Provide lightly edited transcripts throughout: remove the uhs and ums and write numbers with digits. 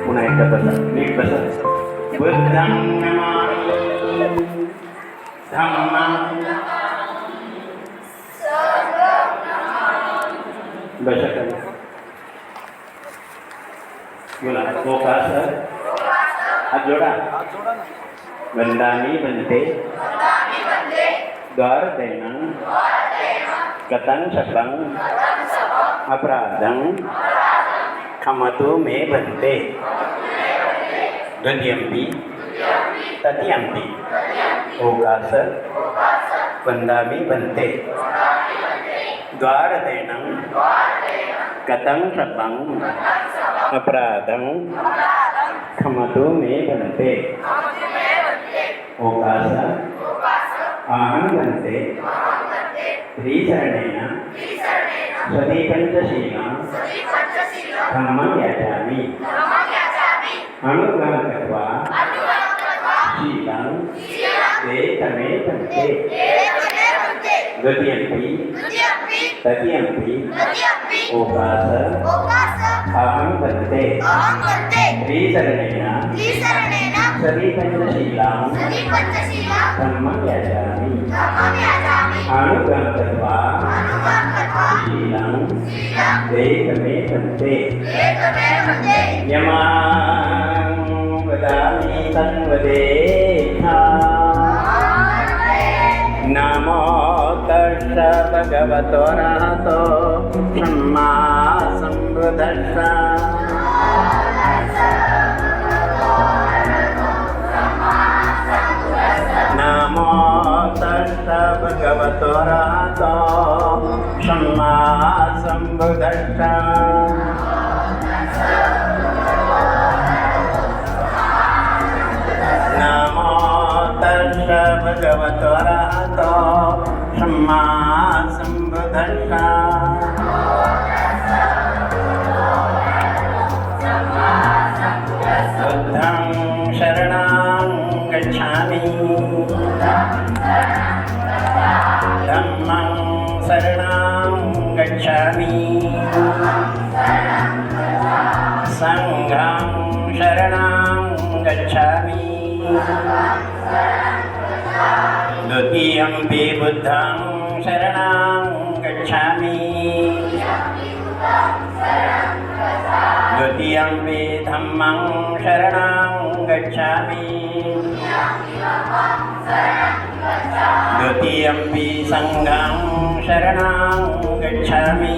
पुन्हा एकदा बसा, नीट बसा. बुद्धं नमामि, धम्मं बसा करा. बोला मोकास हात जोडा. वंदामी बनते द्वार दैनं कथं शपं अपराधं क्षमतु मे बनते. द्वितीयंपि तृतीयंपि ओकास वंदामी बनते द्वार दैनं कथं शपं अपराधं क्षमतु मे बनते. ओकास अहं बनते श्रीचरणेन स्वदीपञ्चशीलं धम्मं याचामि. अनुगं कृत्वा शीलं देतमे बनते. द्वितीयंपि तृतीयंपि ओकास अहं बनते श्रीचरणेन स्वदीपञ्चशीलं धम्मं याचामि. अनुगं कृत्वा शीलं देतमे बनते. यमां वदामि तन्वदेहा. नमो तस्स भगवतो अरहतो सम्मा सम्बुद्धस्स. नमो तस्स भगवतो अरहतो सम्मा सम्बुद्धस्स. नमो तस्स भगवतो अरहतो सम्मा सम्बुद्धस्स. बुद्धं शरणं गच्छामि. धम्मं शरणं गच्छामि. संघं शरणं गच्छामि. द्वितीयंपि बुद्धं शरणं गच्छामि. द्वितीयंपि धम्मं शरणं गच्छामि. द्वितीयंपि संघं शरणं गच्छामि.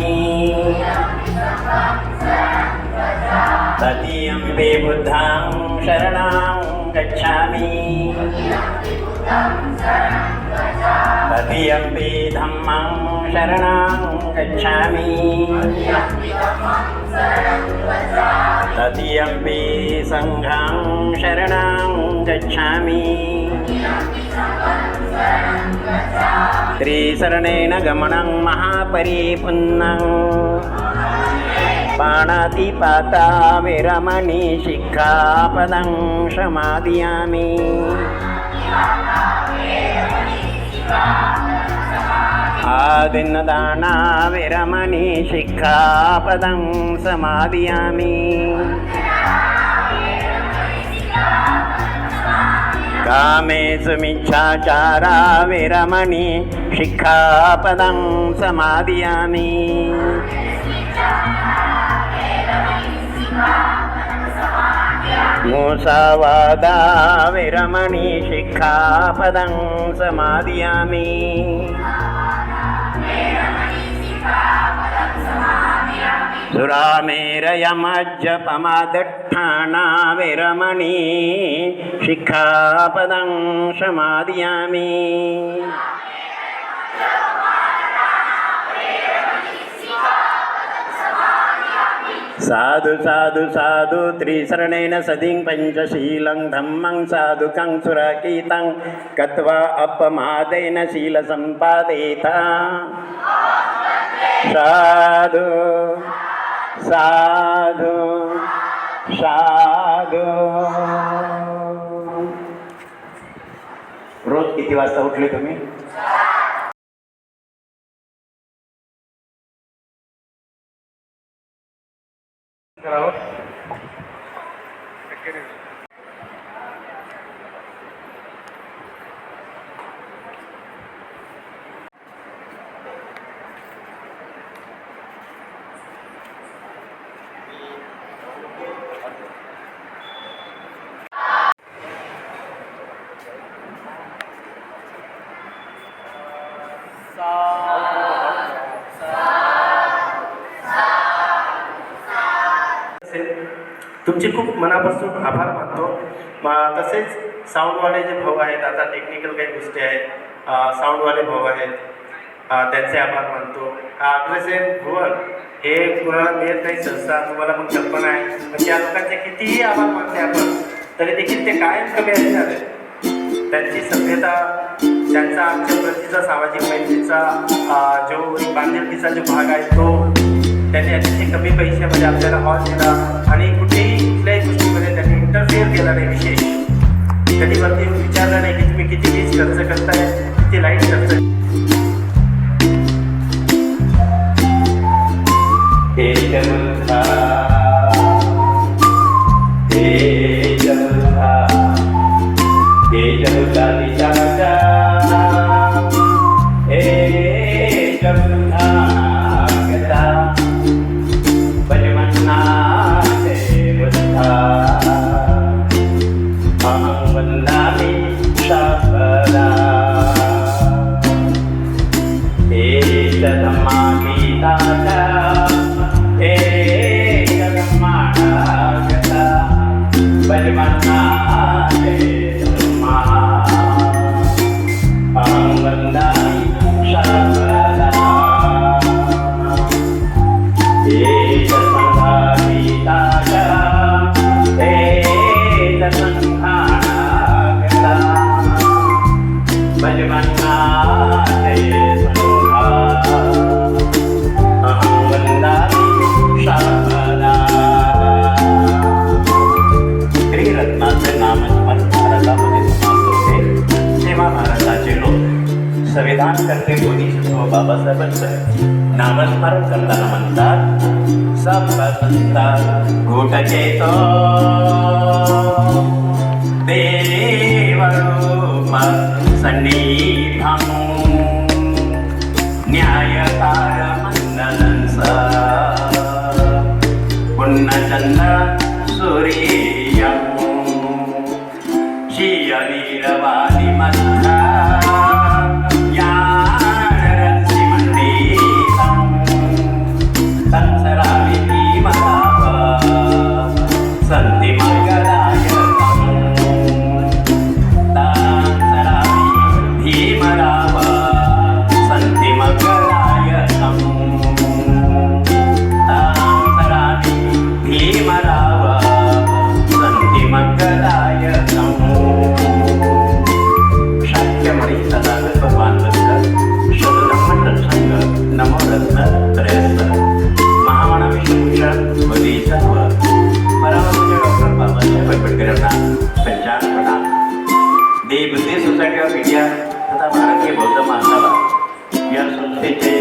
तृतीयंपि बुद्धं शरणं गच्छामि. तृतीयंपि धम्मं शरणं गच्छामि. तृतीयंपि संघं शरणं गच्छामि. त्रिशरणेन गमनं महापरिपूर्णं. पाणातिपाता विरमणि शिक्षापदं समादयामि. आदिन्नदाना विरमणि शिक्षापदं समादयामि. कामेषु मिच्छाचारा विरमणि शिक्षापदं समादयामि. मुसावादा विरमणि शिक्षापदं समादयामि. सुरामेरयमज्जपमादट्ठाना विरमणि शिक्षापदं समादयामि. साधु साधु साधु त्रिशरणेन सदिं पंचशीलं धम्मं साधुकं सुरकीतं कत्वा अपमादेन शीलसम्पादेता. साधु साधु साधु. रोज किती वाजता उठले तुम्ही? करावं. तुमचे खूप मनापासून आभार मानतो. तसेच साऊंडवाले जे भाऊ आहेत, आता टेक्निकल काही गोष्टी आहेत, साऊंडवाले भाऊ आहेत, त्यांचे आभार मानतो. अग्रसेन भुवन हे कुणाला मिळत नाही सहसा, तुम्हाला पण कल्पना आहे. म्हणजे या लोकांचे कितीही आभार मानले आपण तरी देखील ते कायम कमी झाले. त्यांची सभ्यता, त्यांचा आमच्या प्रतीचा सामाजिक मैत्रीचा जो बांधिलकीचा जो भाग आहे तो त्यांनी अतिशय कमी पैशामध्ये आपल्याला हॉल दिला आणि कुठल्याही गोष्टीमध्ये त्यांनी इंटरफिअर केला नाही. विशेष कधी वरती विचारलं नाही की तुम्ही किती वीज खर्च करताय, किती लाईट खर्च. हे जमुना, हे जमुना, हे जमुना दिशाचा, हे जमुना गदा, बजमन्ना देवता, अहं वन्दामि शाश्वता. हे जन्मा गीताचा, हे जन्माना गदा, बजमन्ना देवता, अहं वन्दामि शाश्वता. हे जन्मा गीताचा, हे जन्माना गदा, बजमन्ना देवता, अहं वन्दामि शाश्वता. श्रीरत्नाचे नामस्मरण भारतामध्ये समाज होते तेव्हा भारताचे लोक संविधान करते बोधिसत्व बाबासाहेबांचं नामस्मरण करताना म्हणतात, सबका संतान घोटकेतो देवरूप सन्निधं न्यायकार मंडलंसा पुण्यचंद्र सूर्यं शियवीरवादी मध्या यानरंसि मंडितं संसरामि भीमराव सन्ति मंगलायतं संसरामि भीमराव सन्ति मंगलायतं संसरामि भीमराव सन्ति मंगलायतं. शाक्यमणि सदानंद भगवान बद्दल शतधम्म सत्संग नमो रत्न त्रयस्थ महामना विष्णुभूषण वदी सर्व परमपूज्य डॉक्टर बाबासाहेब आंबेडकरांना पंचांग प्रणाम. देव बुद्धी सोसायटी ऑफ इंडिया तथा भारतीय बौद्ध महासभा या संस्थेचे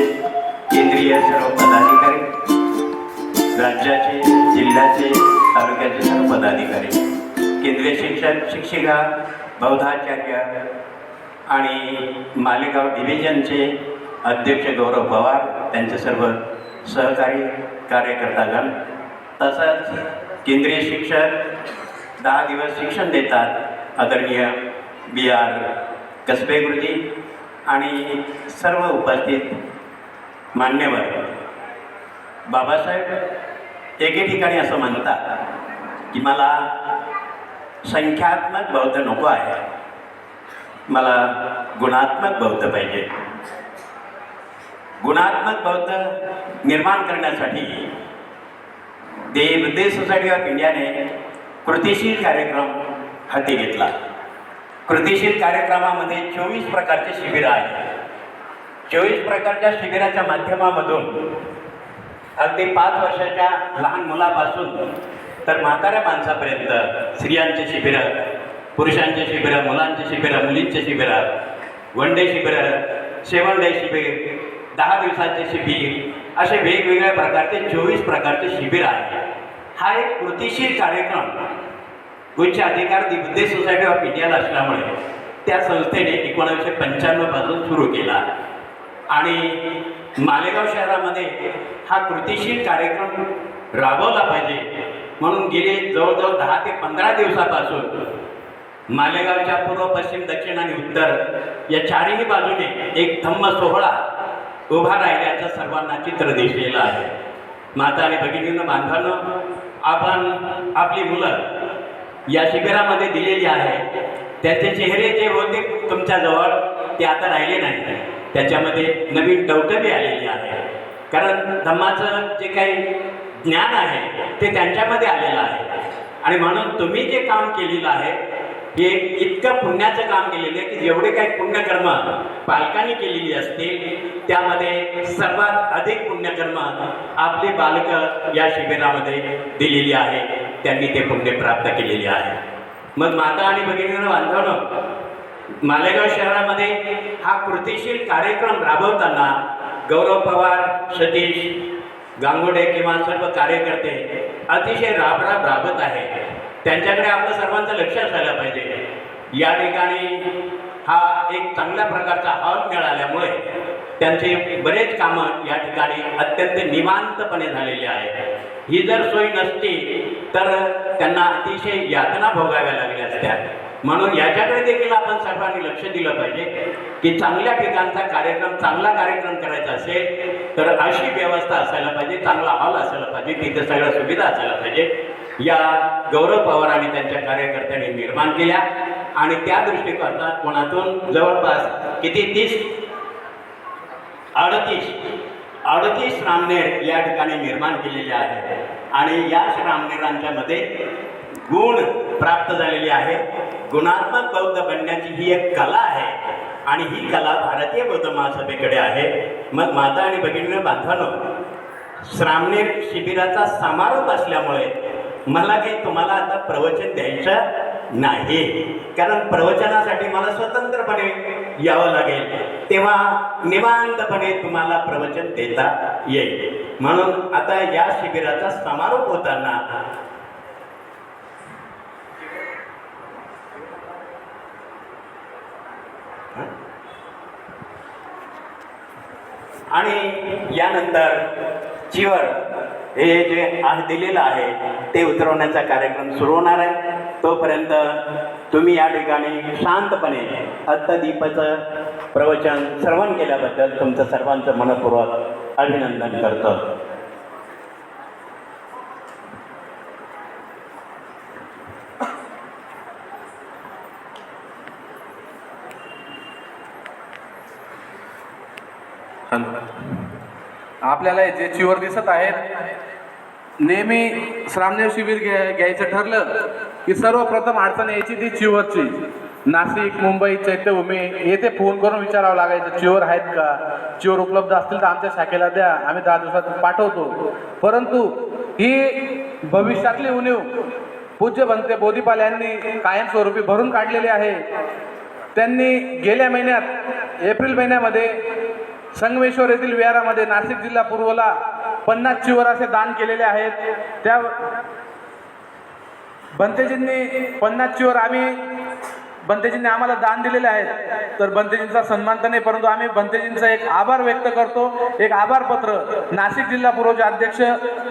केंद्रीय सर्व पदाधिकारी, राज्याचे, जिल्ह्याचे, तालुक्याचे सर्व पदाधिकारी, केंद्रीय शिक्षक शिक्षिका, बौद्धाचार्य आणि मालेगाव डिव्हिजनचे अध्यक्ष गौरव पवार, त्यांचे सर्व सहकारी कार्यकर्तागण, तसंच केंद्रीय शिक्षक 10 दिवस शिक्षण देतात आदरणीय BR कसबे गुरुजी आणि सर्व उपस्थित मान्यवर. बाबासाहेब एके ठिकाणी असं म्हणतात की मला संख्यात्मक बौद्ध नको आहे, मला गुणात्मक बौद्ध पाहिजे. गुणात्मक बौद्ध निर्माण करण्यासाठी बुद्धी सोसायटी ऑफ इंडियाने कृतिशील कार्यक्रम हाती घेतला. कृतिशील कार्यक्रमामध्ये 24 प्रकारचे शिबिर आहेत. 24 प्रकारच्या शिबिराच्या माध्यमामधून अगदी 5 वर्षाच्या लहान मुलापासून तर म्हाताऱ्या माणसापर्यंत स्त्रियांचे शिबिरं, पुरुषांचे शिबिरं, मुलांचे शिबिरं, मुलींचे शिबिरं, वन डे शिबिरं, 7 डे शिबिर, 10 दिवसाचे शिबिर, असे वेगवेगळ्या प्रकारचे 24 प्रकारचे शिबिर आहेत. हा एक कृतीशील कार्यक्रम उच्च अधिकार दि बुद्धी सोसायटी ऑफ इंडियाला असल्यामुळे त्या संस्थेने 1995 पासून सुरू केला आणि मालेगाव शहरामध्ये हा कृतीशील कार्यक्रम राबवला पाहिजे म्हणून गेले जवळजवळ 10 ते 15 दिवसापासून मालेगावच्या पूर्व पश्चिम दक्षिण आणि उत्तर या चारही बाजूने एक धम्म सोहळा उभा राहिल्याचं सर्वांना चित्र दिसलेलं आहे. माता आणि भगिनींनो, बांधवांनो, आपण आपली मुलं या शिबिरामध्ये दिलेली आहे. त्यांचे चेहरे जे होते तुमच्याजवळ ते आता राहिले नाही. त्याच्यामध्ये नवीन टवटवी आलेली आहे. कारण धम्माचं जे काही ज्ञान आहे ते त्यांच्यामध्ये आलेलं आहे आणि म्हणून तुम्ही जे काम केलेलं आहे हे इतकं पुण्याचं काम केलेलं आहे की जेवढे काही पुण्यकर्म पालकांनी केलेली असतील त्यामध्ये सर्वात अधिक पुण्यकर्म आपली बालकं या शिबिरामध्ये दिलेली आहे. त्यांनी ते पुण्य प्राप्त केलेले आहे. मग माता आणि भगिनींनो, बांधवांनो, मालेगाव शहरामध्ये हा कृतीशील कार्यक्रम राबवताना गौरव पवार, सतीश गांगुडे किंवा सर्व कार्यकर्ते अतिशय राबत आहे. त्यांच्याकडे आपलं सर्वांचं लक्ष असायला पाहिजे. या ठिकाणी हा एक चांगल्या प्रकारचा हॉल मिळाल्यामुळे त्यांचे बरेच कामं या ठिकाणी अत्यंत निवांतपणे झालेले आहे. ही जर सोय नसती तर त्यांना अतिशय यातना भोगाव्या लागल्या असत्या. म्हणून याच्याकडे देखील आपण सर्वांनी लक्ष दिलं पाहिजे की चांगल्या ठिकाणचा कार्यक्रम, चांगला कार्यक्रम करायचा असेल तर अशी व्यवस्था असायला पाहिजे, चांगला हॉल असायला पाहिजे, तिथे सगळ्या सुविधा असायला पाहिजे. या गौरव पवार आणि त्यांच्या कार्यकर्त्यांनी निर्माण केल्या आणि त्या दृष्टिकोनातून जवळपास किती 38 रामनेर या ठिकाणी निर्माण केलेले आहे आणि या रामनेरांच्या मध्ये गुण प्राप्त झालेली आहे. गुणात्मक बौद्ध बनण्याची ही एक कला आहे आणि ही कला भारतीय बौद्ध महासभेकडे आहे. मग माता आणि भगिनींनो, बांधवांनो, श्रामनेर शिबिराचा समारोप असल्यामुळे मला काही तुम्हाला आता प्रवचन द्यायचं नाही, कारण प्रवचनासाठी मला स्वतंत्रपणे यावं लागेल. तेव्हा निवांतपणे तुम्हाला प्रवचन देता येईल. म्हणून आता या शिबिराचा समारोप होताना आणि यानंतर चिवर हे जे दिलेलं आहे ते उतरवण्याचा कार्यक्रम सुरू होणार आहे. तोपर्यंत तुम्ही या ठिकाणी शांतपणे अत्तदीपाचं प्रवचन श्रवण केल्याबद्दल तुमचं सर्वांचं मनपूर्वक अभिनंदन करतो. आपल्याला जे चिवर दिसत आहेत, नेहमी श्रामदेव शिबिर घ्यायचं ठरलं की सर्वप्रथम अडचण यायची ती चिवरची. नाशिक, मुंबई, चैत्यभूमी येथे फोन करून विचारावं लागायचं, चिवर आहेत का, चिवर उपलब्ध असतील तर आमच्या शाखेला द्या, आम्ही 10 दिवसात पाठवतो. परंतु ही भविष्यातली उणीव पूज्य भंते बोधिपाल यांनी कायमस्वरूपी भरून काढलेली आहे. त्यांनी गेल्या महिन्यात एप्रिल महिन्यामध्ये संगमेश्वर येथील विहारामध्ये नाशिक जिल्हा पूर्वला 50 चिवर असे दान केलेले आहेत. त्या भंतेजींनी 50 चिवर भंतेजींनी आम्हाला दान दिलेले आहेत. तर भंतेजींचा सन्मान तर नाही, परंतु आम्ही भंतेजींचा एक आभार व्यक्त करतो. एक आभार पत्र नाशिक जिल्हा पूर्वचे अध्यक्ष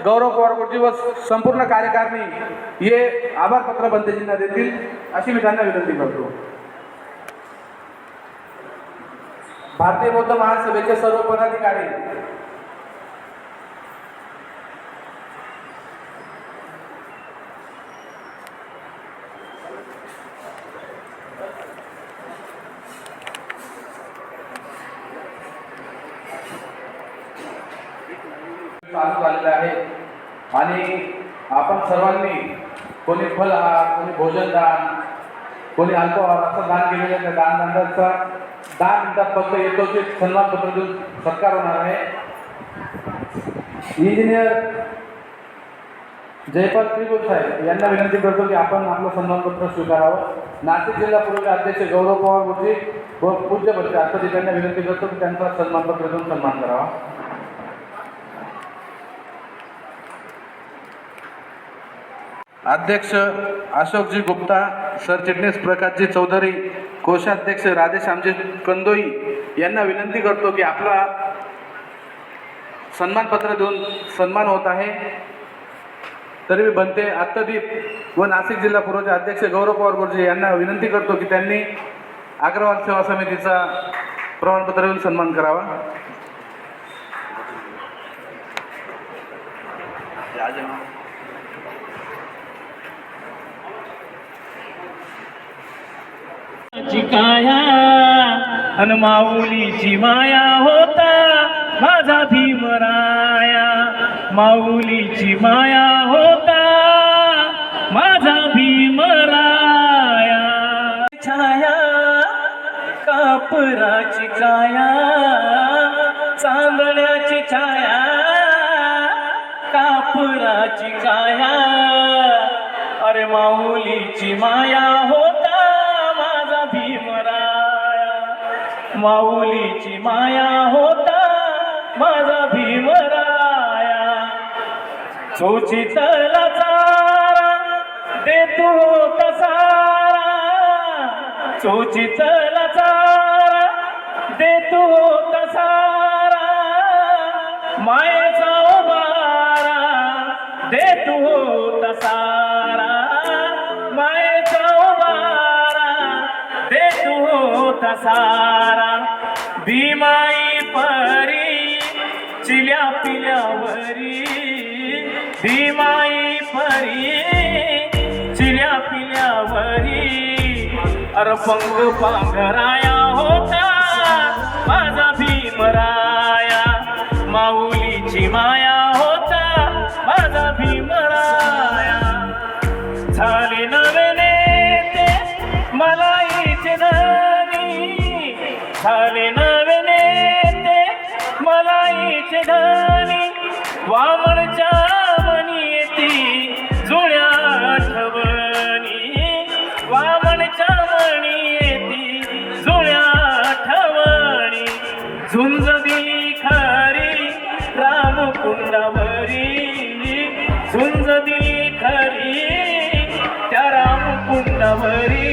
गौरव पवार गुरुजी व संपूर्ण कार्यकारिणी हे आभार पत्र भंतेजींना देतील अशी मी त्यांना विनंती करतो. भारतीय बौद्ध महासभेचे सर्व पदाधिकारी, चालू झालेलं आहे आणि आपण सर्वांनी कोणी फलहार, कोणी भोजनदान, कोणी अल्पहार असं दान केलेलं आहे. त्या दानदानाचा 10 मिनिटात फक्त येतोचे सन्मानपत्र देऊन सत्कार होणार आहे. इंजिनियर जयपाल त्रिगुल साहेब यांना विनंती करतो की आपण आपलं सन्मानपत्र स्वीकारावं. नाशिक जिल्हा पूर्वचे अध्यक्ष गौरव पवार गुरुजी व पूज्य भंते आत्ताजी यांना विनंती करतो की त्यांचा सन्मानपत्र देऊन सन्मान करावा. अध्यक्ष अशोकजी गुप्ता, सरचिटणीस प्रकाशजी चौधरी, कोषाध्यक्ष राधेश्यामजी कंदोई यांना विनंती करतो की आपला सन्मानपत्र देऊन सन्मान होत आहे. तरी मी बनते आत्तदीप व नाशिक जिल्हा पूर्वचे अध्यक्ष गौरव पवार गुरुजी यांना विनंती करतो की त्यांनी अग्रवाल सेवा समितीचा प्रमाणपत्र देऊन सन्मान करावा. काया अन माऊलीची माया होता माझा भीमराया, माऊलीची माया होता माझा भीमराया. छाया कापराची काया, चांदण्याची छाया कापराची काया, अरे माऊलीची माया होता माझा भीमराया, माऊलीची माया होता माझा भीमराया. चोचितला चारा देतो कसारा, चोचितला चारा देतो कसारा, मायेचा उबारा देतो तसारा, मायेचा उबारा देतो तसारा. भीमाई परी चिल्या पिल्यावरी, भीमाई परी चिल्या पिल्यावरी, अर पंग पांघराया होता माझा भीमराया, माऊलीची माया होता माझा भीमराया. झाले नवे नेते मलाईचे धनी, झाले नवे नेते मलाईचे धनी, वामनच्या मनी येती जुळ्या आठवणी, वामनच्या मणी येती जुळ्या आठवणी. झुंज दिली खरी रामकुंडावरी, झुंज दिली खरी त्या रामकुंडावरी.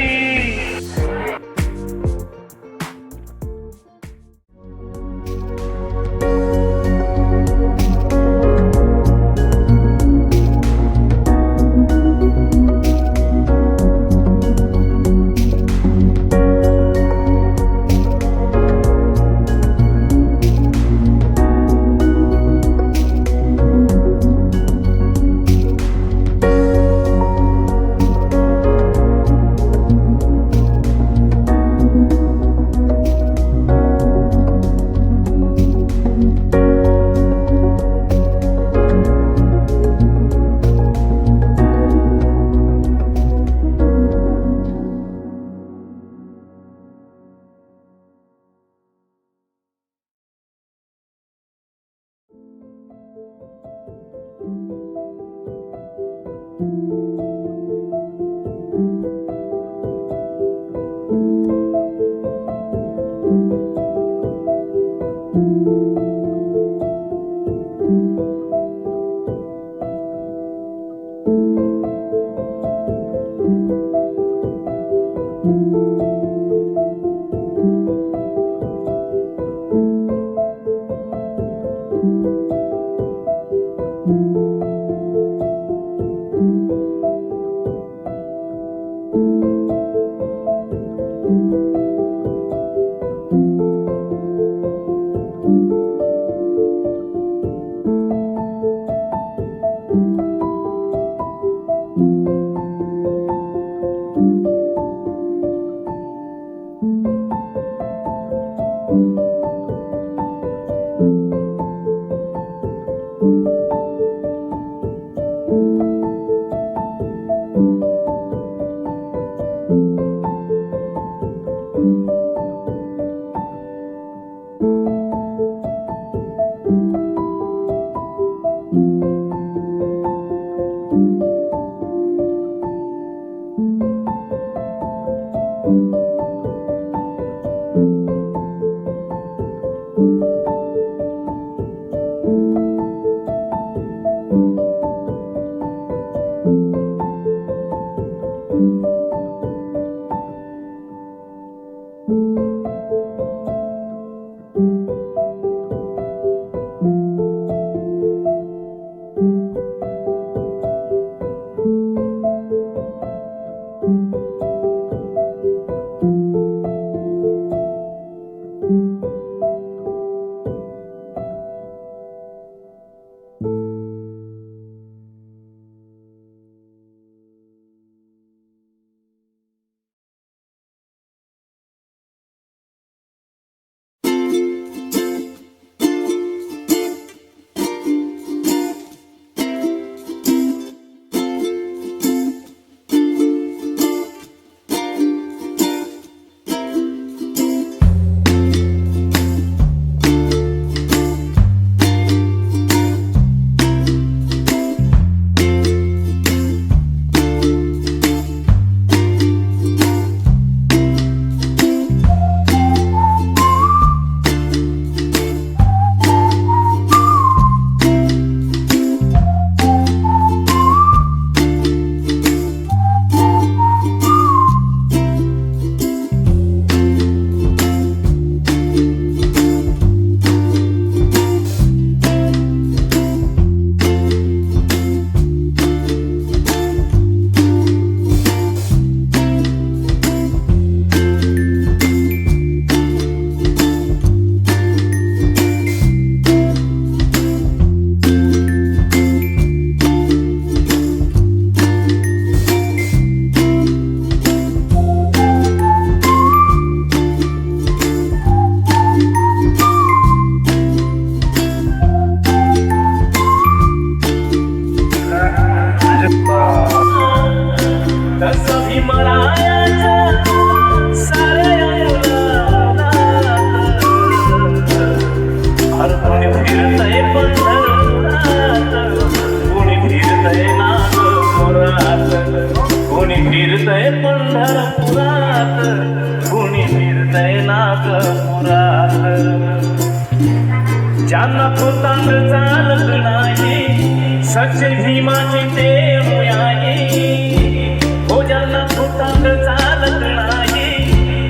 ज्यांना खोतांड चालत नाही सच्चे भीमाचे ते अनुयायी हो ज्यांना खोतांड चालत नाही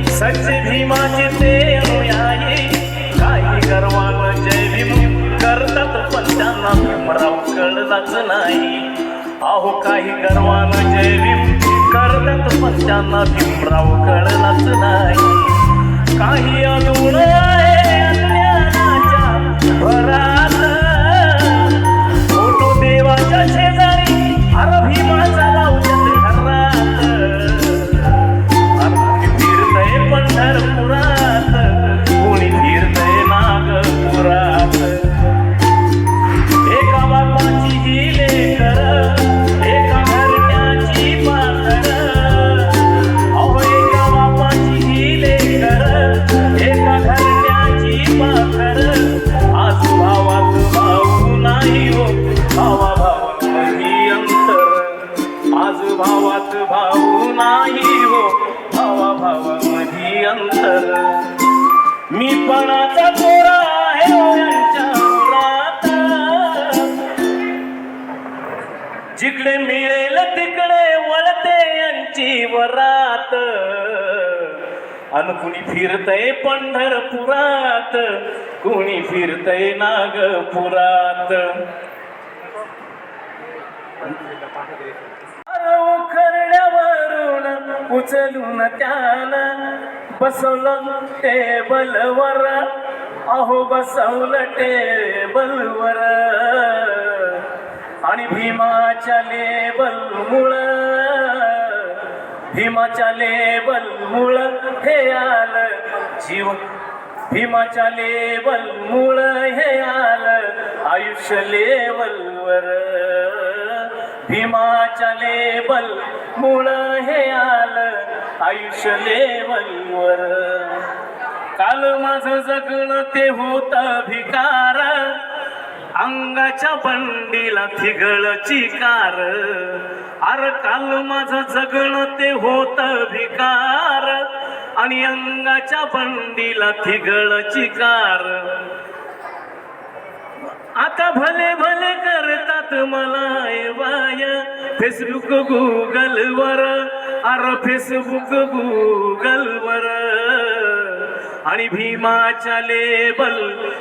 सच्चे भीमाचे ते अनुयायी काही गर्वानं जय भीम करतात पण त्यांना भीमराव कळलाच नाही अहो काही गर्वानं जय भीम करतात पण त्यांना भीमराव कळलाच नाही काही अजून आहे अज्ञानाच्या भरात फोटो देवाच्या शेजारी अरे भीमाचा लावतात घरात अरे फिरतय पंढरपुरात कोणी फिरतय नागपुरात एका बापाची ही लेकर एका घरट्याची पाखर अहो एका बापाची ही लेकर एका घरट्याची पाखर आज भावात भाऊ नाही हो भावा भावामध्ये अंतर आज भावात भाऊ नाही हो भावा भावामध्ये अंतर मी पणाचा चोरा आहे हो यांच्या उरात जिकडे मिळेल तिकडे वळते यांची वरात अन कुणी फिरतय पंढरपुरात कुणी फिरतय नागपुरात उखरड्यावरून उचलून त्यानं बसवलं टेबलवर अहो बसवलं टेबलवर आणि भीमाच्या लेबलमुळं हे आलं जीव भीमाच्या लेबलमुळं हे आलं आयुष्य लेवलवर भीमाच्या लेबलमुळं हे आलं आयुष्य लेवलवर काल माझं जगणं ते होतं भिकार अंगाच्या बंडीला थिगळ चिकार अरे काल माझं जगणं ते होतं भिकार आणि अंगाच्या बंडीला थिगळ चिकार आता भले भले करतात मला ए बाय फेसबुक गुगलवर अरे फेसबुक गुगलवर आणि भीमाच्या लेबल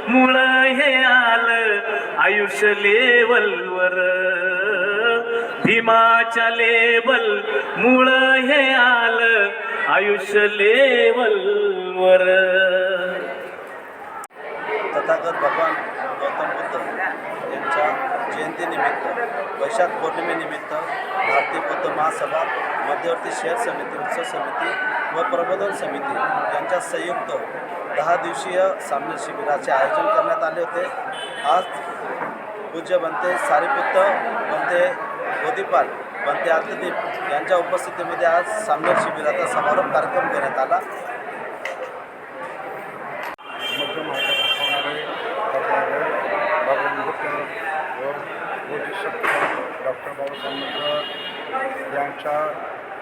मुळं हे आलं आयुष्य लेवलवर भीमाच्या लेबल मुळं हे आलं आयुष्य लेवलवर तथागत भगवान गौतम बुद्ध यांच्या जयंतीनिमित्त वैशाख पौर्णिमेनिमित्त भारतीय बौद्ध महासभा मध्यवर्ती शहर समिती उत्सव समिती व प्रबोधन समिती यांच्या संयुक्त 10 दिवसीय सामने शिबिराचे आयोजन करण्यात आले होते. आज पूज्य बनते सारीपुत्त बनते गोदीपाल बनते आदिदीप यांच्या उपस्थितीमध्ये आज सामने शिबिराचा समारोप कार्यक्रम घेण्यात आला. डॉक्टर बाबासाहेब आंबेडकर यांच्या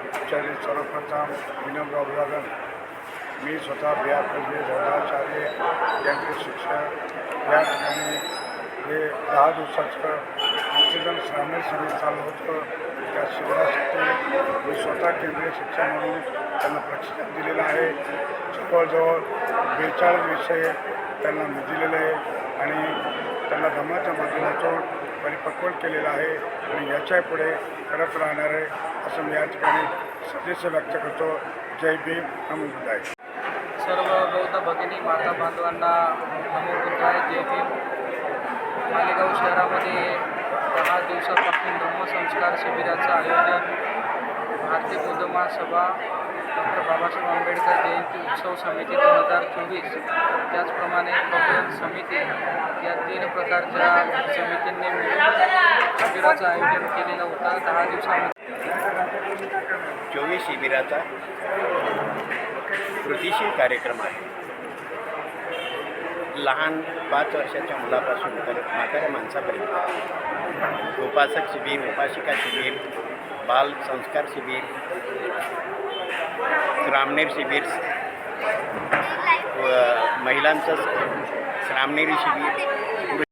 उच्चारी सर्वप्रथम विनम्र अभिवादन. मी स्वतः बिहारचे धर्माचार्य यांचे शिक्षक या ठिकाणी हे 10 दिवसाचं ऑक्सिजन श्रावणी शिबिर चालू होतं. त्या शिबिरासाठी मी स्वतः केंद्रीय शिक्षण म्हणून त्यांना प्रशिक्षण दिलेलं आहे. जवळजवळ 42 विषय त्यांना मी दिलेले आहे आणि त्यांना धर्माच्या माध्यमातून परिपक्व केलेलं आहे आणि याच्या पुढे करत राहणार आहे असं मी या ठिकाणी सदिच्छा व्यक्त करतो. जय भीम, नमो बुद्धाय. सर्व बौद्ध भगिनी माता बांधवांना नमो बुद्धाय, जय भीम. मालेगाव शहरामध्ये 10 दिवसापासून धम्मसंस्कार शिबिराचं आयोजन भारतीय बौद्ध महासभा डॉक्टर बाबासाहेब आंबेडकर जयंती उत्सव समिती 2024 त्याचप्रमाणे प्रबोधन समिती या 3 प्रकारच्या समितींनी मिळून शिबिराचं आयोजन केलेलं होतं. 10 दिवसामध्ये 24 शिबिराचा कृतीशील कार्यक्रम आहे. लहान 5 वर्षाच्या मुलापासून तर म्हाताऱ्या माणसापर्यंत उपासक शिबिर, उपासिका शिबिर, बाल संस्कार शिबिर, ग्रामनेर शिबिर, व महिलांचं रामनेरी शिबिर